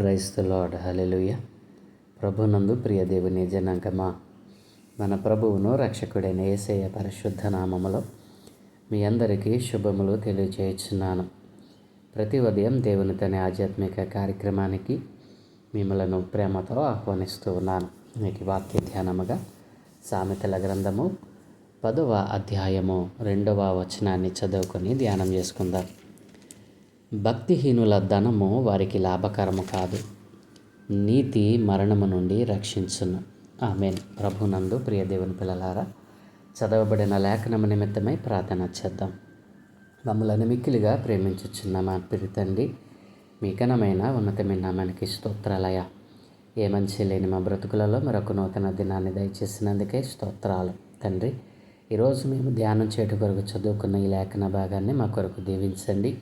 Praise the lord. హల్లెలూయా. ప్రభునందు ప్రియ దేవుని జనాంగమా, మన ప్రభువును రక్షకుడైన యేసయ్య పరిశుద్ధ నామములో మీ అందరికీ శుభములు తెలియజేయుచున్నాను. ప్రతి ఉదయం దేవుని తన ఆధ్యాత్మిక కార్యక్రమానికి మిమ్మలను ప్రేమతో ఆహ్వానిస్తూ ఉన్నాను. మీకు వాక్య ధ్యానముగా సామెతల గ్రంథము 10వ అధ్యాయము 2వ వచనాన్ని చదువుకొని ధ్యానం చేసుకుందాం. భక్తిహీనుల ధనము వారికి లాభకరము కాదు, నీతి మరణము నుండి రక్షించును. ఆమేన్. ప్రభునందు ప్రియ దేవుని పిల్లలారా, చదవబడిన లేఖనము నిమిత్తమై ప్రార్థన చేద్దాం. మమ్మలను మిక్కిలిగా ప్రేమించుచున్న మా ప్రియ తండ్రి, మీ ఘనమైన ఉన్నతమైన నామానికి స్తోత్రాలయ. ఏ మంచి లేని మా బ్రతుకులలో మరొక నూతన దినాన్ని దయచేసినందుకే స్తోత్రాలు తండ్రి. ఈరోజు మేము ధ్యానం చేయడం కొరకు చదువుకున్న ఈ లేఖన భాగాన్ని మా కొరకు దీవించండి.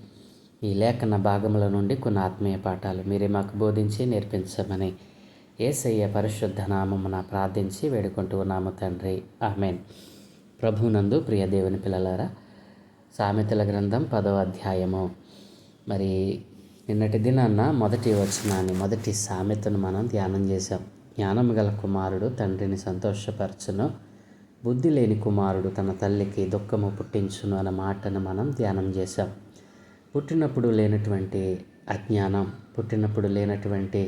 ఈ లేఖన భాగముల నుండి కొన్ని ఆత్మీయ పాఠాలు మీరే మాకు బోధించి నేర్పించమని యేసయ్య పరిశుద్ధ నామమున ప్రార్థించి వేడుకుంటూ ఉన్నాము తండ్రి. ఆమేన్. ప్రభునందు ప్రియ దేవుని పిల్లలారా, సామెతల గ్రంథం 10వ అధ్యాయము. మరి నిన్నటి దినాన్న మొదటి సామెతను మనం ధ్యానం చేశాం. జ్ఞానము గల కుమారుడు తండ్రిని సంతోషపరచును, బుద్ధి లేని కుమారుడు తన తల్లికి దుఃఖము పుట్టించును అన్న మాటను మనం ధ్యానం చేశాం. పుట్టినప్పుడు లేనటువంటి అజ్ఞానం, పుట్టినప్పుడు లేనటువంటి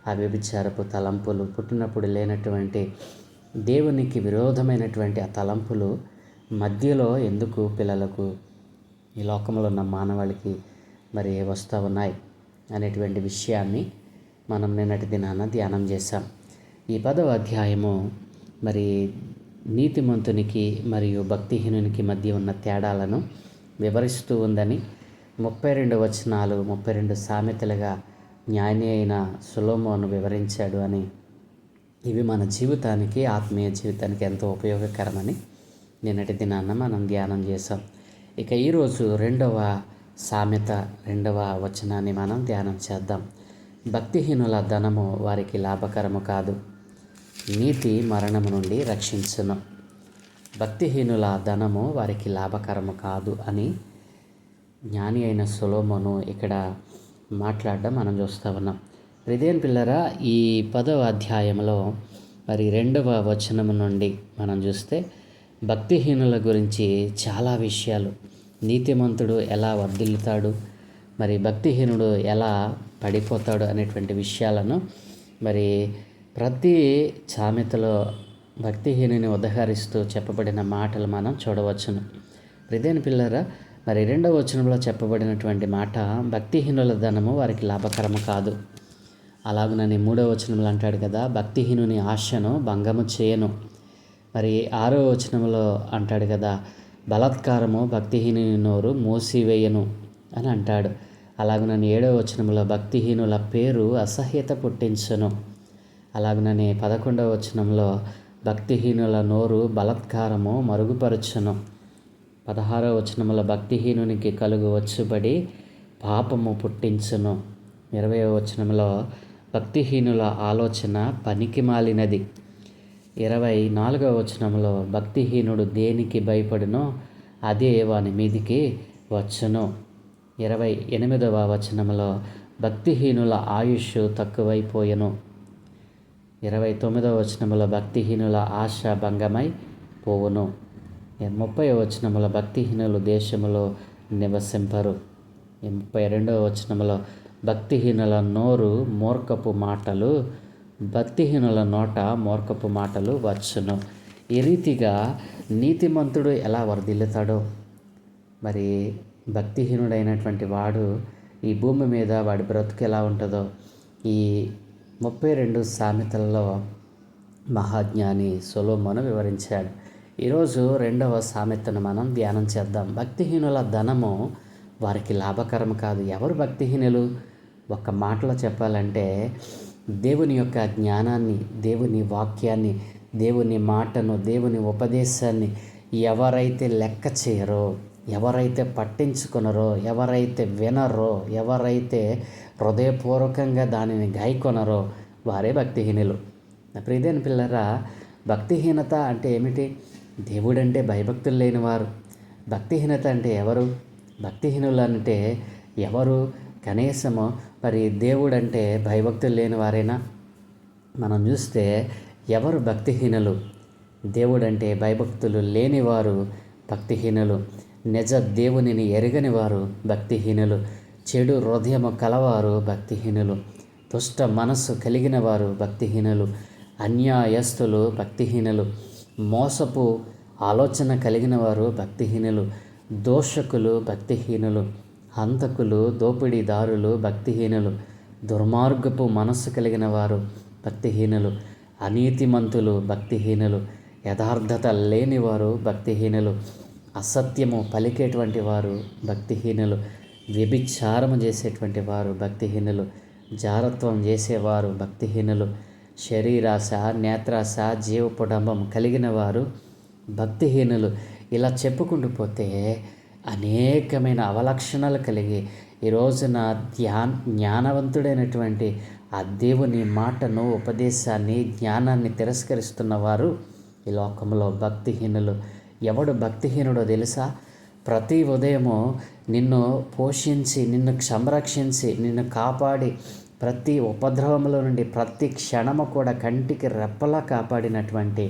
ఆ వ్యభిచారపు తలంపులు, పుట్టినప్పుడు లేనటువంటి దేవునికి విరోధమైనటువంటి ఆ తలంపులు మధ్యలో ఎందుకు పిల్లలకు, ఈ లోకంలో ఉన్న మానవాళికి మరి వస్తూ ఉన్నాయి అనేటువంటి విషయాన్ని మనం నిన్నటి దినాన ధ్యానం చేశాం. ఈ 10వ అధ్యాయము మరి నీతిమంతునికి మరియు భక్తిహీనునికి మధ్య ఉన్న తేడాలను వివరిస్తూ ఉందని, 32 వచనాలు 32 సామెతలుగా జ్ఞాని అయిన సొలొమోను వివరించాడు అని, ఇవి మన జీవితానికి, ఆత్మీయ జీవితానికి ఎంతో ఉపయోగకరమని నిన్నటి దినాన్న మనం ధ్యానం చేసాం. ఇక ఈరోజు 2వ సామెత 2వ వచనాన్ని మనం ధ్యానం చేద్దాం. భక్తిహీనుల ధనము వారికి లాభకరము కాదు, నీతి మరణము నుండి రక్షించును. భక్తిహీనుల ధనము వారికి లాభకరము కాదు అని జ్ఞాని అయిన సొలొమోను ఇక్కడ మాట్లాడడం మనం చూస్తూ ఉన్నాం. ప్రియదేవుని పిల్లరా, ఈ 10వ అధ్యాయంలో మరి 2వ వచనం నుండి మనం చూస్తే భక్తిహీనుల గురించి చాలా విషయాలు, నీతిమంతుడు ఎలా వర్ధిల్లుతాడు, మరి భక్తిహీనుడు ఎలా పడిపోతాడు అనేటువంటి విషయాలను మరి ప్రతి సామెతలో భక్తిహీనుని ఉదహరిస్తూ చెప్పబడిన మాటలు మనం చూడవచ్చును. ప్రియదేవుని పిల్లరా, మరి 2వ వచనంలో చెప్పబడినటువంటి మాట, భక్తిహీనుల ధనము వారికి లాభకరము కాదు. అలాగునని 3వ వచనంలో అంటాడు కదా, భక్తిహీనుని ఆశను భంగము చేయను. మరి 6వ వచనంలో అంటాడు కదా, బలాత్కారము భక్తిహీనుని నోరు మూసివేయను అని అంటాడు. అలాగునని 7వ వచనంలో భక్తిహీనుల పేరు అసహ్యత పుట్టించును. అలాగునని 11వ వచనంలో భక్తిహీనుల నోరు బలాత్కారము మరుగుపరచును. 16వ వచనంలో భక్తిహీనునికి కలుగు వచ్చుబడి పాపము పుట్టించును. 20వ వచనంలో భక్తిహీనుల ఆలోచన పనికి మాలినది. 24వ వచనంలో భక్తిహీనుడు దేనికి భయపడునో అదే వాని మీదికి వచ్చును. 28వ వచనంలో భక్తిహీనుల ఆయుష్ తక్కువైపోయెను. 29వ వచనంలో భక్తిహీనుల ఆశ భంగమై పోవును. 30వ వచనంలో భక్తిహీనులు దేశములో నివసింపరు. 32వ వచనంలో భక్తిహీనుల నోరు మూర్ఖపు మాటలు, భక్తిహీనుల నోట మూర్ఖపు మాటలు వచ్చును. ఈ రీతిగా నీతిమంతుడు ఎలా వర్ధిల్లుతాడో, మరి భక్తిహీనుడైనటువంటి వాడు ఈ భూమి మీద వాడి బ్రతుకు ఎలా ఉంటుందో ఈ 32 సామెతల్లో మహాజ్ఞాని సొలొమోను వివరించాడు. ఈరోజు 2వ సామెతను మనం ధ్యానం చేద్దాం. భక్తిహీనుల ధనము వారికి లాభకరం కాదు. ఎవరు భక్తిహీనులు? ఒక్క మాటలో చెప్పాలంటే, దేవుని యొక్క జ్ఞానాన్ని, దేవుని వాక్యాన్ని, దేవుని మాటను, దేవుని ఉపదేశాన్ని ఎవరైతే లెక్క చేయరో, ఎవరైతే పట్టించుకొనరో, ఎవరైతే వినరో, ఎవరైతే హృదయపూర్వకంగా దానిని గాయకొనరో వారే భక్తిహీనులు. ప్రియదేవుని పిల్లరా, భక్తిహీనత అంటే ఏమిటి? దేవుడంటే భయభక్తులు లేనివారు. భక్తిహీనత అంటే ఎవరు? భక్తిహీనులు అంటే ఎవరు? కనీసము మరి దేవుడంటే భయభక్తులు లేని వారైనా మనం చూస్తే ఎవరు భక్తిహీనులు? దేవుడంటే భయభక్తులు లేనివారు భక్తిహీనులు. నిజ దేవునిని ఎరగని వారు భక్తిహీనులు. చెడు హృదయము కలవారు భక్తిహీనులు. దుష్ట మనస్సు కలిగిన వారు భక్తిహీనులు. అన్యాయస్తులు భక్తిహీనులు. మోసపు ఆలోచన కలిగిన వారు భక్తిహీనులు. దోషకులు భక్తిహీనులు. హంతకులు, దోపిడీదారులు భక్తిహీనులు. దుర్మార్గపు మనస్సు కలిగిన వారు భక్తిహీనులు. అనీతిమంతులు భక్తిహీనులు. యథార్థత లేనివారు భక్తిహీనులు. అసత్యము పలికేటువంటి వారు భక్తిహీనులు. వ్యభిచారము చేసేటువంటి వారు భక్తిహీనులు. జారత్వం చేసేవారు భక్తిహీనులు. శరీరాశ, నేత్రాశ, జీవపుడంబం కలిగిన వారు భక్తిహీనులు. ఇలా చెప్పుకుంటూ పోతే అనేకమైన అవలక్షణాలు కలిగి ఈ రోజున జ్ఞానవంతుడైనటువంటి ఆ దేవుని మాటను, ఉపదేశాన్ని, జ్ఞానాన్ని తిరస్కరిస్తున్న వారు ఈ లోకంలో భక్తిహీనులు. ఎవడు భక్తిహీనుడో తెలుసా? ప్రతి ఉదయము నిన్ను పోషించి, నిన్ను సంరక్షించి, నిన్ను కాపాడి, ప్రతి ఉపద్రవంలో నుండి ప్రతి క్షణము కూడా కంటికి రెప్పలా కాపాడినటువంటి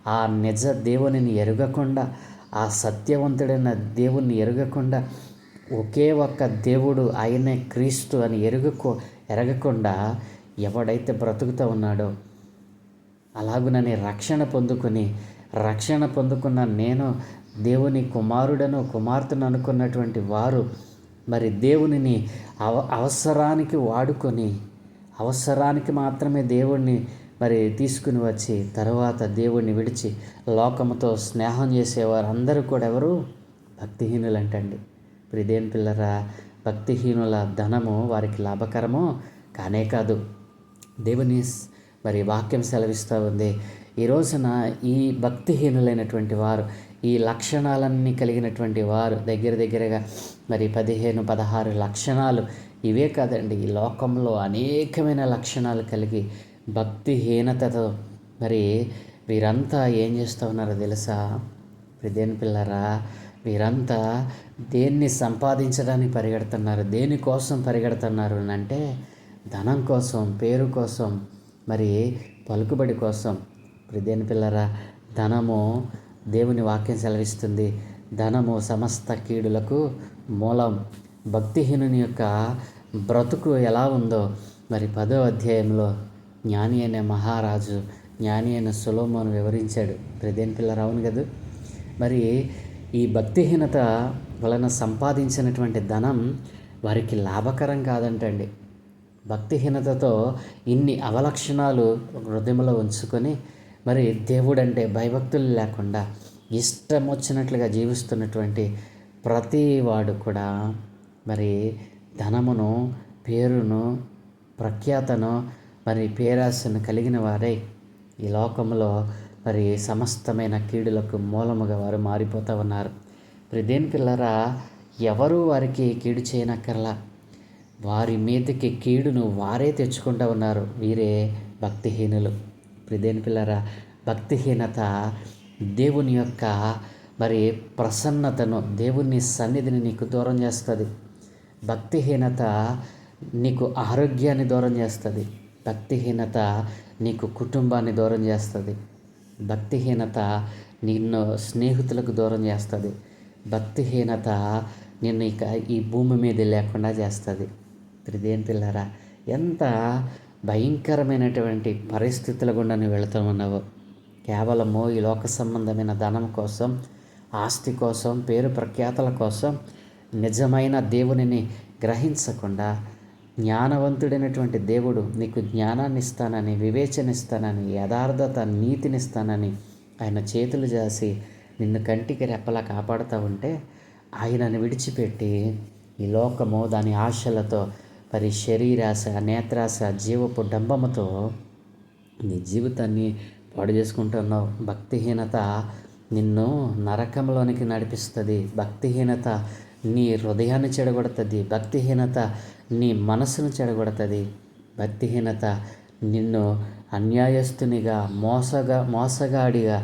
ఆ నిజ దేవునిని ఎరగకుండా, ఆ సత్యవంతుడైన దేవుణ్ణి ఎరగకుండా, ఒకే ఒక్క దేవుడు ఆయనే క్రీస్తు అని ఎరగకుండా ఎవడైతే బ్రతుకుతూ ఉన్నాడో, అలాగునని రక్షణ పొందుకున్న నేను దేవుని కుమారుడను, కుమార్తెను అనుకున్నటువంటి వారు మరి దేవునిని అవసరానికి వాడుకొని, అవసరానికి మాత్రమే దేవుణ్ణి మరి తీసుకుని వచ్చి తర్వాత దేవుణ్ణి విడిచి లోకముతో స్నేహం చేసేవారు అందరూ కూడా ఎవరు? భక్తిహీనులంటండి. ప్రియదేని పిల్లరా, భక్తిహీనుల ధనము వారికి లాభకరమో కానే కాదు. దేవుని మరి వాక్యం సెలవిస్తూ ఉంది. ఈ రోజున ఈ భక్తిహీనులైనటువంటి వారు, ఈ లక్షణాలన్నీ కలిగినటువంటి వారు దగ్గరగా మరి 15-16 లక్షణాలు ఇవే కాదండి, ఈ లోకంలో అనేకమైన లక్షణాలు కలిగి భక్తిహీనతతో మరి వీరంతా ఏం చేస్తూ ఉన్నారో తెలుసా? ప్రియదేని పిల్లరా, వీరంతా దేన్ని సంపాదించడానికి పరిగెడుతున్నారు? దేనికోసం పరిగెడుతున్నారు అంటే ధనం కోసం, పేరు కోసం, మరి పలుకుబడి కోసం. ప్రియదేని పిల్లరా, ధనము, దేవుని వాక్యం సెలవిస్తుంది, ధనము సమస్త కీడులకు మూలం. భక్తిహీనుని యొక్క బ్రతుకు ఎలా ఉందో మరి 10వ అధ్యాయంలో జ్ఞాని అయిన మహారాజు, జ్ఞాని అయిన సొలొమోను వివరించాడు. ప్రియదేని పిల్లరా, అవును కదా? మరి ఈ భక్తిహీనత వలన సంపాదించినటువంటి ధనం వారికి లాభకరం కాదంటండి. భక్తిహీనతతో ఇన్ని అవలక్షణాలు హృదయంలో ఉంచుకొని మరి దేవుడంటే భయభక్తులు లేకుండా ఇష్టం వచ్చినట్లుగా జీవిస్తున్నటువంటి ప్రతి వాడు కూడా మరి ధనమును, పేరును, ప్రఖ్యాతను, మరి పేరాశను కలిగిన వారై ఈ లోకంలో మరి సమస్తమైన కీడులకు మూలముగా వారు మారిపోతూ ఉన్నారు. ప్రియదేని పిల్లరా, ఎవరు వారికి కీడు చేయనక్కర్లా, వారి మీదకి కీడును వారే తెచ్చుకుంటూ ఉన్నారు. వీరే భక్తిహీనులు. ప్రియదేని పిల్లరా, భక్తిహీనత దేవుని యొక్క మరి ప్రసన్నతను, దేవుని సన్నిధిని నీకు దూరం చేస్తుంది. భక్తిహీనత నీకు ఆరోగ్యాన్ని దూరం చేస్తుంది. భక్తిహీనత నీకు కుటుంబాన్ని దూరం చేస్తుంది. భక్తిహీనత నిన్ను స్నేహితులకు దూరం చేస్తుంది. భక్తిహీనత నిన్ను ఇక ఈ భూమి మీద లేకుండా చేస్తుంది. ప్రియదేని పిల్లరా, ఎంత భయంకరమైనటువంటి పరిస్థితుల గుండా నువ్వు వెళుతూ ఉన్నావో. కేవలము ఈ లోక సంబంధమైన ధనం కోసం, ఆస్తి కోసం, పేరు ప్రఖ్యాతల కోసం నిజమైన దేవునిని గ్రహించకుండా, జ్ఞానవంతుడైనటువంటి దేవుడు నీకు జ్ఞానాన్ని ఇస్తానని, వివేచన ఇస్తానని, యథార్థత, నీతిని ఇస్తానని ఆయన చేతులు జాసి నిన్ను కంటికి రెప్పలా కాపాడుతూ ఉంటే, ఆయనను విడిచిపెట్టి ఈ లోకము దాని ఆశలతో మరి శరీరాశ, నేత్రాశ, జీవపు డంబముతో నీ జీవితాన్ని పాడు చేసుకుంటున్నావు. భక్తిహీనత నిన్ను నరకంలోనికి నడిపిస్తుంది. భక్తిహీనత నీ హృదయాన్ని చెడగొడుతుంది. భక్తిహీనత నీ మనసును చెడగొడుతుంది. భక్తిహీనత నిన్ను అన్యాయస్తునిగా, మోసగాడిగా,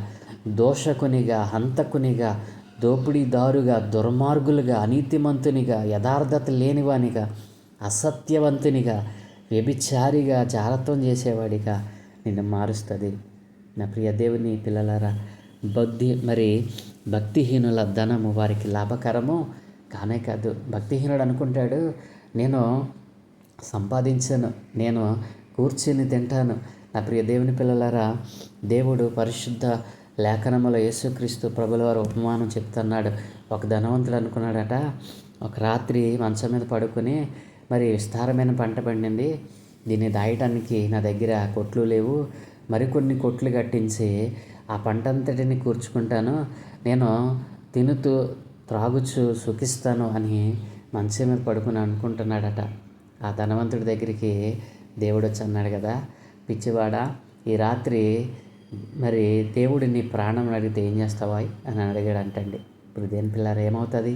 దోషకునిగా, హంతకునిగా, దోపిడీదారుగా, దుర్మార్గులుగా, అనీతిమంతునిగా, యథార్థత లేనివానిగా, అసత్యవంతునిగా, వ్యభిచారిగా, జారత్వం చేసేవాడిగా నిన్ను మారుస్తుంది. నా ప్రియ దేవుని పిల్లలారా, భక్తిహీనుల ధనము వారికి లాభకరము కానే కాదు. భక్తిహీనుడు అనుకుంటాడు, నేను సంపాదించాను, నేను కూర్చుని తింటాను. నా ప్రియ దేవుని పిల్లలారా, దేవుడు పరిశుద్ధ లేఖనములో యేసుక్రీస్తు ప్రభుల వారు ఉపమానం చెప్తున్నాడు. ఒక ధనవంతుడు అనుకున్నాడట, ఒక రాత్రి మంచం మీద పడుకొని, విస్తారమైన పంట పండింది, దీన్ని దాయటానికి నా దగ్గర కొట్లు లేవు, మరికొన్ని కొట్లు కట్టించి ఆ పంట అంతటిని కూర్చుకుంటాను, నేను తినుతూ త్రాగుచు సుఖిస్తాను అని మంచం మీద పడుకుని అనుకుంటున్నాడట. ఆ ధనవంతుడి దగ్గరికి దేవుడు వచ్చి అన్నాడు కదా, పిచ్చివాడా, ఈ రాత్రి దేవుడు నీ ప్రాణం అడిగితే ఏం చేస్తావా అని అడిగాడు అంటండి. ఇప్పుడు దేని పిల్లలు ఏమవుతుంది?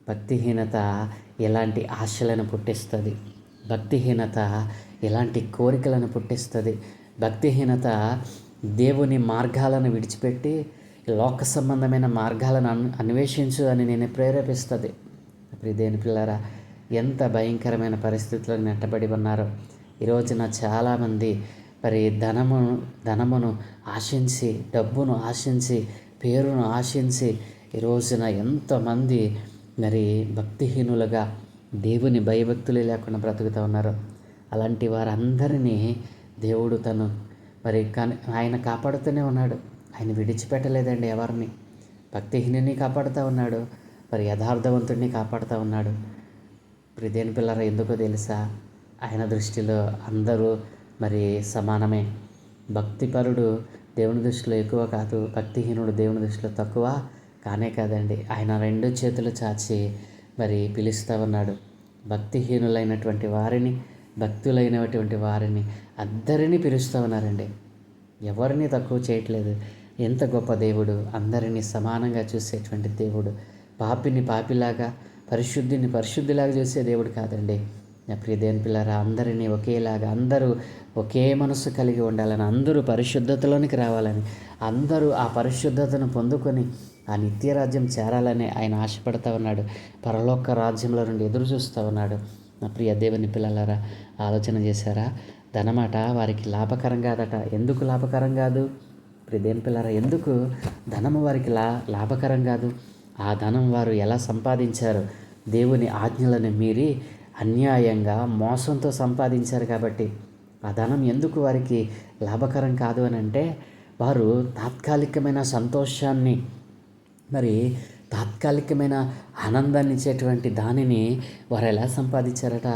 భక్తిహీనత ఎలాంటి ఆశలను పుట్టిస్తుంది, భక్తిహీనత ఎలాంటి కోరికలను పుట్టిస్తుంది, భక్తిహీనత దేవుని మార్గాలను విడిచిపెట్టి లోక సంబంధమైన మార్గాలను అన్వేషించు అని నేను ప్రేరేపిస్తుంది. ఇప్పుడు దేని పిల్లరా, ఎంత భయంకరమైన పరిస్థితులకు నెట్టబడి ఉన్నారో. ఈరోజున చాలామంది ధనమును ఆశించి, డబ్బును ఆశించి, పేరును ఆశించి ఈ రోజున ఎంతోమంది భక్తిహీనులుగా, దేవుని భయభక్తులు లేకుండా బ్రతుకుతూ ఉన్నారు. అలాంటి వారందరినీ దేవుడు తను ఆయన కాపాడుతూనే ఉన్నాడు. ఆయన విడిచిపెట్టలేదండి ఎవరిని. భక్తిహీనుని కాపాడుతూ ఉన్నాడు, యథార్థవంతుడిని కాపాడుతూ ఉన్నాడు. దేని పిల్లరా, ఎందుకో తెలుసా? ఆయన దృష్టిలో అందరూ సమానమే. భక్తిపరుడు దేవుని దృష్టిలో ఎక్కువ కాదు, భక్తిహీనుడు దేవుని దృష్టిలో తక్కువ కానే కాదండి. ఆయన 2 చేతులు చాచి పిలుస్తూ ఉన్నాడు. భక్తిహీనులైనటువంటి వారిని, భక్తులైనటువంటి వారిని అందరినీ పిలుస్తూ ఉన్నారండి. ఎవరిని తక్కువ చేయట్లేదు. ఎంత గొప్ప దేవుడు! అందరినీ సమానంగా చూసేటువంటి దేవుడు. పాపిని పాపిలాగా, పరిశుద్ధిని పరిశుద్ధిలాగా చూసే దేవుడు కాదండి. నా ప్రియ దేవుని పిల్లరా, అందరినీ ఒకేలాగా, అందరూ ఒకే మనసు కలిగి ఉండాలని, అందరూ పరిశుద్ధతలోనికి రావాలని, అందరూ ఆ పరిశుద్ధతను పొందుకొని ఆ నిత్యరాజ్యం చేరాలని ఆయన ఆశపడుతూ ఉన్నాడు. పరలోక రాజ్యంలో నుండి ఎదురు చూస్తూ ఉన్నాడు. నా ప్రియ దేవుని పిల్లలారా, ఆలోచన చేశారా? ధనమాట వారికి లాభకరం కాదట. ఎందుకు లాభకరం కాదు? ప్రియ దేవుని పిల్లలారా, ఎందుకు ధనము వారికి లాభకరం కాదు? ఆ ధనం వారు ఎలా సంపాదించారు? దేవుని ఆజ్ఞలను మీరి అన్యాయంగా, మోసంతో సంపాదించారు కాబట్టి ఆ ధనం ఎందుకు వారికి లాభకరం కాదు అని అంటే, వారు తాత్కాలికమైన సంతోషాన్ని, తాత్కాలికమైన ఆనందాన్ని ఇచ్చేటువంటి దానిని వారు ఎలా సంపాదించారట?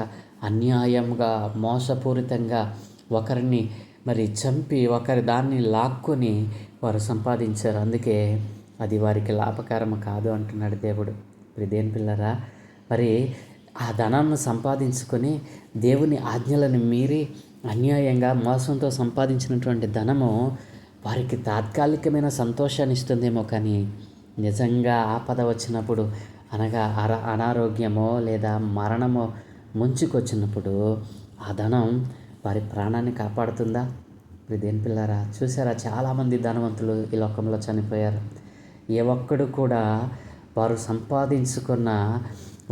అన్యాయంగా, మోసపూరితంగా ఒకరిని చంపి, ఒకరి దాన్ని లాక్కొని వారు సంపాదించారు. అందుకే అది వారికి లాభకరం కాదు అంటున్నాడు దేవుడు. దేని పిల్లరా, ఆ ధనాన్ని సంపాదించుకొని దేవుని ఆజ్ఞలను మీరి అన్యాయంగా, మోసంతో సంపాదించినటువంటి ధనము వారికి తాత్కాలికమైన సంతోషాన్ని ఇస్తుందేమో, కానీ నిజంగా ఆపద వచ్చినప్పుడు, అనగా అనారోగ్యమో లేదా మరణమో ముంచుకొచ్చినప్పుడు ఆ ధనం వారి ప్రాణాన్ని కాపాడుతుందా? దేని పిల్లరా, చూసారా, చాలామంది ధనవంతులు ఈ లోకంలో చనిపోయారు. ఏ ఒక్కడు కూడా వారు సంపాదించుకున్న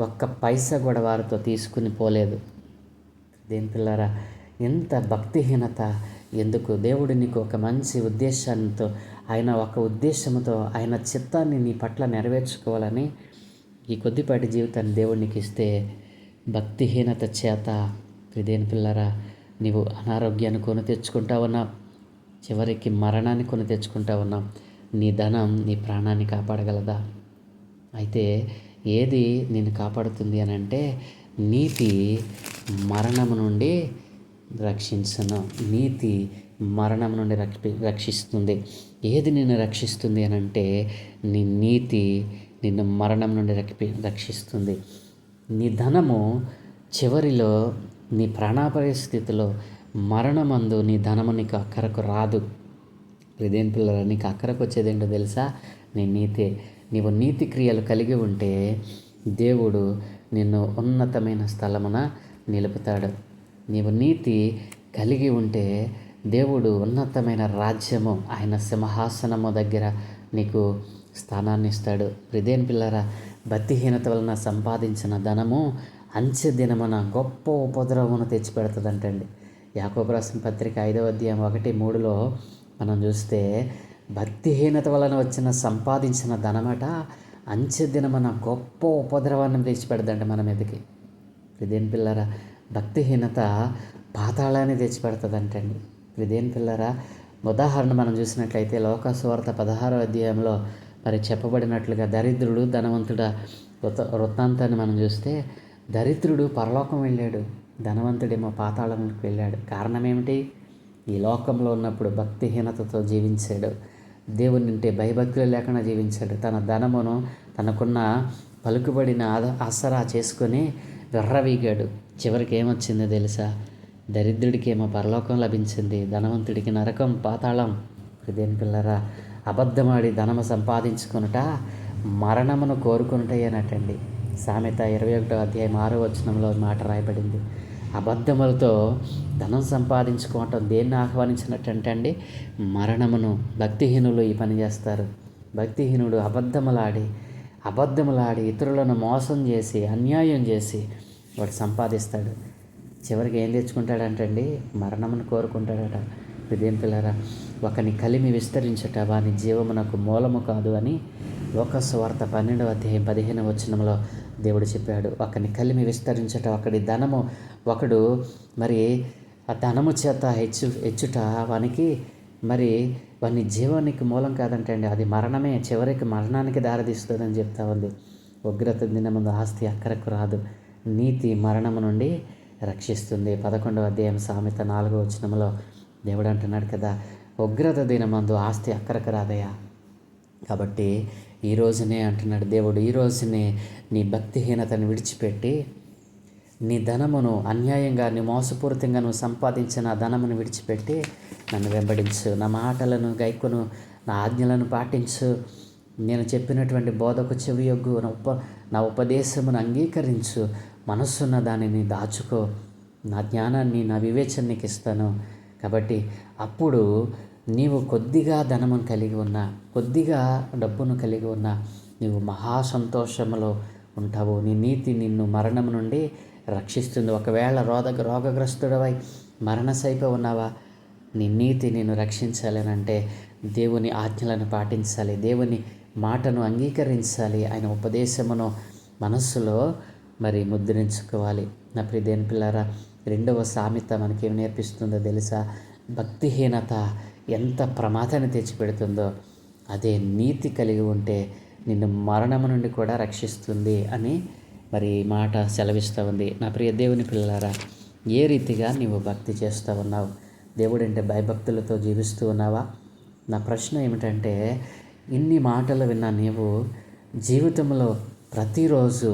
ఒక్క పైసా కూడా వారితో తీసుకుని పోలేదు. దేని పిల్లరా, ఎంత భక్తిహీనత! ఎందుకు? దేవుడు నీకు ఒక మంచి ఉద్దేశంతో, ఆయన ఒక ఉద్దేశంతో, ఆయన చిత్తాన్ని నీ పట్ల నెరవేర్చుకోవాలని ఈ కొద్దిపాటి జీవితాన్ని దేవుడు నీకు ఇస్తే, భక్తిహీనత చేత దేని పిల్లరా, నీవు అనారోగ్యాన్ని కొని తెచ్చుకుంటా ఉన్నావు, చివరికి మరణాన్ని కొని తెచ్చుకుంటా ఉన్నావు. నీ ధనం నీ ప్రాణాన్ని కాపాడగలదా? అయితే ఏది నిన్ను కాపాడుతుంది అని అంటే, నీతి మరణము నుండి రక్షించును. నీతి మరణం నుండి రక్షిస్తుంది. ఏది నిన్ను రక్షిస్తుంది అని అంటే, నీ నీతి నిన్ను మరణం నుండి రక్షిస్తుంది. నీ ధనము చివరిలో, నీ ప్రాణాపాయ స్థితిలో, మరణమందు నీ ధనము నీకు అక్కరకు రాదు. దేని పిల్లల, నీకు అక్కరకు వచ్చేది ఏంటో తెలుసా? నీ నీతే. నీవు నీతి క్రియలు కలిగి ఉంటే దేవుడు నిన్ను ఉన్నతమైన స్థలమున నిలుపుతాడు. నీవు నీతి కలిగి ఉంటే దేవుడు ఉన్నతమైన రాజ్యము, ఆయన సింహాసనము దగ్గర నీకు స్థానాన్ని ఇస్తాడు. దేని పిల్లరా, భక్తిహీనత వలన సంపాదించిన ధనము అంచె దినమున గొప్ప ఉపద్రవమును తెచ్చిపెడుతుందంటండి. యాకోబు రాసిన పత్రిక 5వ అధ్యాయం 1-3లో మనం చూస్తే భక్తిహీనత వలన సంపాదించిన ధనమట అంచె దినమున గొప్ప ఉపద్రవాన్ని తెచ్చిపెడదండి మన మీదకి. ఇదేం పిల్లరా, భక్తిహీనత పాతాళాన్ని తెచ్చిపెడుతుందంటండి. ఇదేం పిల్లరా, ఉదాహరణ మనం చూసినట్లయితే లోకాసువార్త 16వ అధ్యాయంలో మరి చెప్పబడినట్లుగా దరిద్రుడు ధనవంతుడ వృత్తాంతాన్ని మనం చూస్తే దరిద్రుడు పరలోకం వెళ్ళాడు, ధనవంతుడేమో పాతాళంలోకి వెళ్ళాడు. కారణం ఏమిటి? ఈ లోకంలో ఉన్నప్పుడు భక్తిహీనతతో జీవించాడు, దేవుని అంటే భయభక్తులు లేకుండా జీవించాడు. తన ధనమును తనకున్న పలుకుబడిన ఆసరా చేసుకొని విర్రవీగాడు. చివరికి ఏమొచ్చిందో తెలుసా? దరిద్రుడికి ఏమో పరలోకం లభించింది, ధనవంతుడికి నరకం పాతాళం. ఇదేం పిల్లరా, అబద్ధమాడి ధనము సంపాదించుకొనుట మరణమును కోరుకొనుటయేనటండి. సామెత 21వ అధ్యాయం 6వ వచనంలో మాట రాయబడింది. అబద్ధములతో ధనం సంపాదించుకోవటం దేన్ని ఆహ్వానించినట్టంటే అండి, మరణమును. భక్తిహీనులు ఈ పని చేస్తారు. భక్తిహీనుడు అబద్ధములాడి ఇతరులను మోసం చేసి అన్యాయం చేసి వాడు సంపాదిస్తాడు. చివరికి ఏం తెచ్చుకుంటాడంటండి? మరణమును కోరుకుంటాడట. ఇదేం పిల్లరా, ఒకని కలిమి విస్తరించట వాని జీవమునకు మూలము కాదు అని లోకసువార్త 12వ అధ్యాయం 15వ వచనంలో దేవుడు చెప్పాడు. ఒకని కలిమి విస్తరించట, ఒకడు మరి ఆ ధనము చేత హెచ్చుట వానికి మరి వాని జీవానికి మూలం కాదంటండి, అది మరణమే, చివరికి మరణానికి దారితీస్తుందని చెప్తా ఉంది. ఉగ్రత దినమందు ఆస్తి అక్కరకు రాదు, నీతి మరణము నుండి రక్షిస్తుంది. 11వ అధ్యాయం సామెత 4వ వచనంలో దేవుడు అంటున్నాడు కదా, ఉగ్రత దినమందు ఆస్తి అక్కరకు రాదయ్యా. కాబట్టి ఈ రోజునే అంటున్నాడు దేవుడు, ఈ రోజునే నీ భక్తిహీనతను విడిచిపెట్టి నీ ధనమును అన్యాయంగా నీ మోసపూరితంగా నువ్వు సంపాదించిన ధనమును విడిచిపెట్టి నన్ను వెంబడించు, నా మాటలను గైకొను, నా ఆజ్ఞలను పాటించు, నేను చెప్పినటువంటి బోధకు చెవియొగ్గు, నా ఉపదేశమును అంగీకరించు, మనస్సున్న దానిని దాచుకో, నా జ్ఞానాన్ని నా వివేచనకి ఇస్తాను. కాబట్టి అప్పుడు నీవు కొద్దిగా ధనమును కలిగి ఉన్నా, కొద్దిగా డబ్బును కలిగి ఉన్నా నీవు మహా సంతోషములో ఉంటావు. నీ నీతి నిన్ను మరణం నుండి రక్షిస్తుంది. ఒకవేళ రోగగ్రస్తుడవై మరణశైలిలో ఉన్నావా, నీ నీతి నిన్ను రక్షించాలనంటే దేవుని ఆజ్ఞలను పాటించాలి, దేవుని మాటను అంగీకరించాలి, ఆయన ఉపదేశమును మనస్సులో మరి ముద్రించుకోవాలి. నా ప్రియ దేవుని పిల్లారా, 2వ సామెత మనకేం నేర్పిస్తుందో తెలుసా? భక్తిహీనత ఎంత ప్రమాదాన్ని తెచ్చిపెడుతుందో అదే నీతి కలిగి ఉంటే నిన్ను మరణము నుండి కూడా రక్షిస్తుంది అని మరి మాట సెలవిస్తూ ఉంది. నా ప్రియ దేవుని పిల్లలారా, ఏ రీతిగా నీవు భక్తి చేస్తూ ఉన్నావు? దేవుడంటే భయభక్తులతో జీవిస్తూ ఉన్నావా? నా ప్రశ్న ఏమిటంటే, ఇన్ని మాటలు విన్నా నీవు జీవితంలో ప్రతిరోజు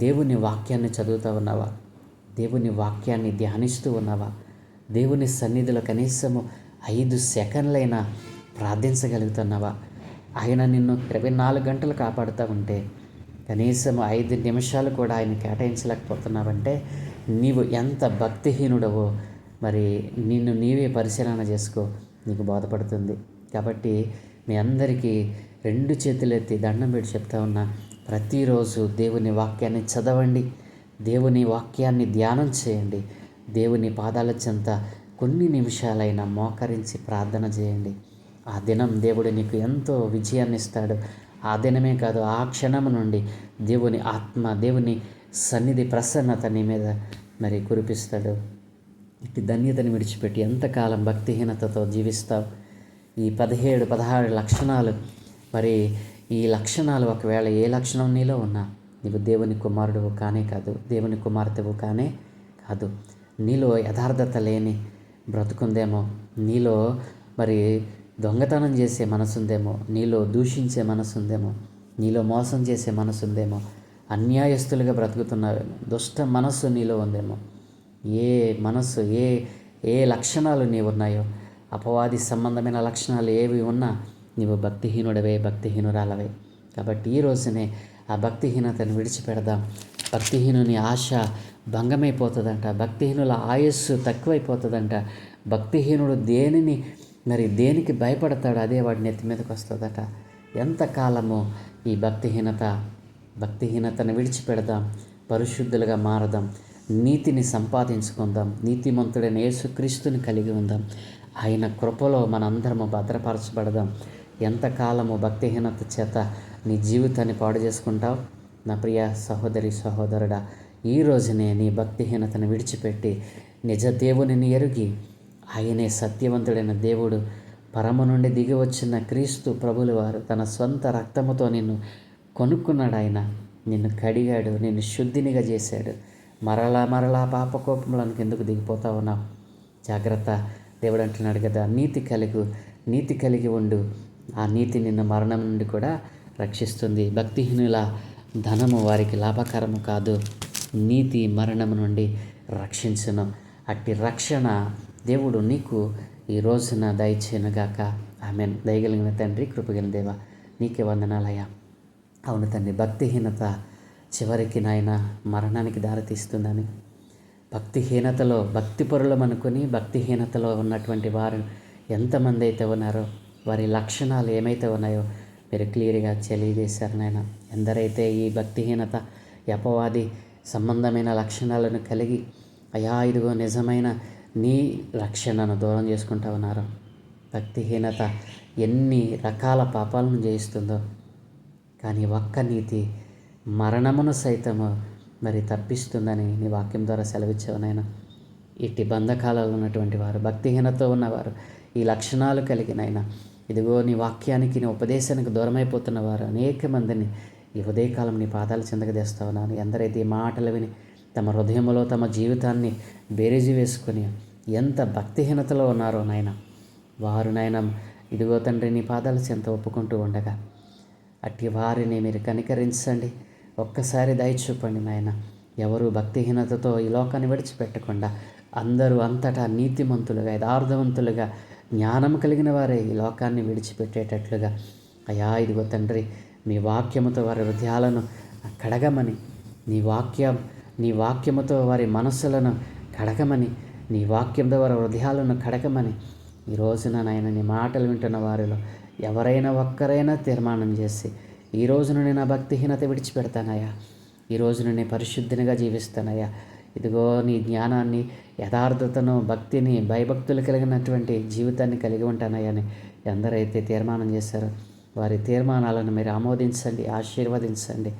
దేవుని వాక్యాన్ని చదువుతూ ఉన్నావా? దేవుని వాక్యాన్ని ధ్యానిస్తూ ఉన్నావా? దేవుని సన్నిధిలో కనీసము 5 సెకండ్లైనా ప్రార్థించగలుగుతున్నావా? ఆయన నిన్ను 24 గంటలు కాపాడుతూ ఉంటే కనీసం 5 నిమిషాలు కూడా ఆయన కేటాయించలేకపోతున్నావంటే నీవు ఎంత భక్తిహీనుడవో మరి నిన్ను నీవే పరిశీలన చేసుకో, నీకు బోధపడుతుంది. కాబట్టి మీ అందరికీ 2 చేతులెత్తి దండం పెట్టి చెప్తా ఉన్నా, ప్రతిరోజు దేవుని వాక్యాన్ని చదవండి, దేవుని వాక్యాన్ని ధ్యానం చేయండి, దేవుని పాదాల చెంత కొన్ని నిమిషాలైనా మోకరించి ప్రార్థన చేయండి. ఆ దినం దేవుడు నీకు ఎంతో విజయాన్ని ఇస్తాడు. ఆ దినమే కాదు, ఆ క్షణం నుండి దేవుని ఆత్మ, దేవుని సన్నిధి, ప్రసన్నత నీ మీద మరి కురిపిస్తాడు. ఇటు ధన్యతని విడిచిపెట్టి ఎంతకాలం భక్తిహీనతతో జీవిస్తావు? ఈ 17-16 లక్షణాలు, మరి ఈ లక్షణాలు ఒకవేళ ఏ లక్షణం నీలో ఉన్నా నీవు దేవుని కుమారుడువు కానే కాదు, దేవుని కుమార్తెవు కానే కాదు. నీలో యథార్థత లేని బ్రతుకుందేమో, నీలో మరి దొంగతనం చేసే మనసుందేమో, నీలో దూషించే మనసుందేమో, నీలో మోసం చేసే మనసుందేమో, అన్యాయస్తులుగా బ్రతుకుతున్నావేమో, దుష్ట మనస్సు నీలో ఉందేమో. ఏ మనస్సు, ఏ లక్షణాలు నీవు ఉన్నాయో, అపవాది సంబంధమైన లక్షణాలు ఏవి ఉన్నా నీవు భక్తిహీనుడవే, భక్తిహీనురాలవే. కాబట్టి ఈ రోజునే ఆ భక్తిహీనతను విడిచిపెడదాం. భక్తిహీనుని ఆశ భంగమైపోతుందంట, భక్తిహీనుల ఆయుస్సు తక్కువైపోతుందంట. భక్తిహీనుడు దేనికి భయపడతాడు అదే వాడి నెత్తి మీదకి వస్తుందట. ఎంతకాలము ఈ భక్తిహీనతను విడిచిపెడదాం. పరిశుద్ధులుగా మారదాం, నీతిని సంపాదించుకుందాం, నీతిమంతుడైన యేసుక్రీస్తుని కలిగి ఉందాం. ఆయన కృపలో మనందరము భద్రపరచబడదాం. ఎంతకాలము భక్తిహీనత చేత నీ జీవితాన్ని పాడు చేసుకుంటావు? నా ప్రియ సహోదరి సహోదరుడా, ఈ రోజునే నీ భక్తిహీనతను విడిచిపెట్టి నిజ దేవునిని ఎరిగి, ఆయనే సత్యవంతుడైన దేవుడు, పరమ నుండి దిగి వచ్చిన క్రీస్తు ప్రభుల వారు తన సొంత రక్తముతో నిన్ను కొనుక్కున్నాడు. ఆయన నిన్ను కడిగాడు, నిన్ను శుద్ధినిగా చేశాడు. మరలా పాపకోపంలోనికి ఎందుకు దిగిపోతా ఉన్నావు? జాగ్రత్త. దేవుడు అంటున్నాడు కదా, నీతి కలిగి ఉండు. ఆ నీతి నిన్ను మరణం నుండి కూడా రక్షిస్తుంది. భక్తిహీనుల ధనము వారికి లాభకరము కాదు, నీతి మరణము నుండి రక్షించును. అట్టి రక్షణ దేవుడు నీకు ఈ రోజున దయచేయనుగాక. ఆమెన్. దయగలిగిన తండ్రి, కృపగలిగిన దేవ, నీకే వందనాలయ్యా. అవును తండ్రి, భక్తిహీనత చివరికి నాయన మరణానికి దారితీస్తుందని, భక్తిహీనతలో భక్తిపరులం అనుకుని భక్తిహీనతలో ఉన్నటువంటి వారు ఎంతమంది అయితే ఉన్నారో, వారి లక్షణాలు ఏమైతే ఉన్నాయో మీరు క్లియర్గా తెలియజేశారు నాయన. ఎందరైతే ఈ భక్తిహీనత, అపవాది సంబంధమైన లక్షణాలను కలిగి అయా ఇదిగో నిజమైన నీ రక్షణను దూరం చేసుకుంటా ఉన్నారు. భక్తిహీనత ఎన్ని రకాల పాపాలను చేయిస్తుందో, కానీ ఒక్క నీతి మరణమును సైతము మరి తప్పిస్తుందని నీ వాక్యం ద్వారా సెలవిచ్చావు నాయన. ఇట్టి బంధకాలలో ఉన్నటువంటి వారు, భక్తిహీనతో ఉన్నవారు, ఈ లక్షణాలు కలిగినైనా ఇదిగో నీ వాక్యానికి, నీ ఉపదేశానికి దూరమైపోతున్న వారు అనేక మందిని ఈ ఉదయకాలం నీ పాదాలు చెందక తెస్తా ఉన్నాను. ఎందరైతే ఈ మాటలు విని తమ హృదయంలో తమ జీవితాన్ని బేరీజు వేసుకొని ఎంత భక్తిహీనతలో ఉన్నారో నాయన, వారు నాయన ఇదిగో తండ్రి నీ పాదాల చెంత ఒప్పుకుంటూ ఉండగా అట్టి వారిని మీరు కనికరించండి. ఒక్కసారి దయ చూపండి నాయన. ఎవరు భక్తిహీనతతో ఈ లోకాన్ని విడిచిపెట్టకుండా అందరూ అంతటా నీతిమంతులుగా, యథార్థవంతులుగా, జ్ఞానం కలిగిన వారే ఈ లోకాన్ని విడిచిపెట్టేటట్లుగా అయా ఇదిగో తండ్రి మీ వాక్యముతో వారి హృదయాలను కడగమని, నీ వాక్యముతో వారి మనస్సులను కడగమని, నీ వాక్యంతో వారి హృదయాలను కడగమని ఈ రోజున నాయన నీ మాటలు వింటున్న వారిలో ఎవరైనా ఒక్కరైనా తీర్మానం చేసి ఈ రోజున నేను నా భక్తిహీనత విడిచిపెడతానయ్యా, ఈ రోజున నేను పరిశుద్ధినిగా జీవిస్తానయ్యా, ఇదిగో నీ జ్ఞానాన్ని, యథార్థతను, భక్తిని, భయభక్తులు కలిగినటువంటి జీవితాన్ని కలిగి ఉంటానయ్యా అని ఎందరైతే తీర్మానం చేశారో వారి తీర్మానాలను మీరు ఆమోదించండి, ఆశీర్వదించండి.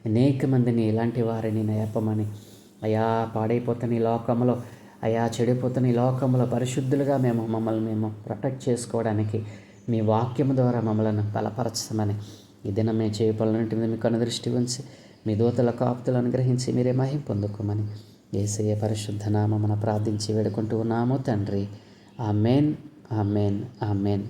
అనేక మందిని ఇలాంటి వారిని నేర్పమని, అయా పాడైపోతున్న ఈ లోకంలో, అయా చెడిపోతున్న ఈ లోకంలో పరిశుద్ధులుగా మమ్మల్ని మేము ప్రొటెక్ట్ చేసుకోవడానికి మీ వాక్యం ద్వారా మమ్మల్ని బలపరచమని ఈ దినం మేము చేయపలనంటి మీద మీకు అనుదృష్టి ఉంచి మీ దూతల కాపుతులు అనుగ్రహించి మీరే మహిమ పొందుకోమని యేసయ్య పరిశుద్ధ నామమున ప్రార్థించి వేడుకుంటూ ఉన్నాము తండ్రి. Amen, amen, amen.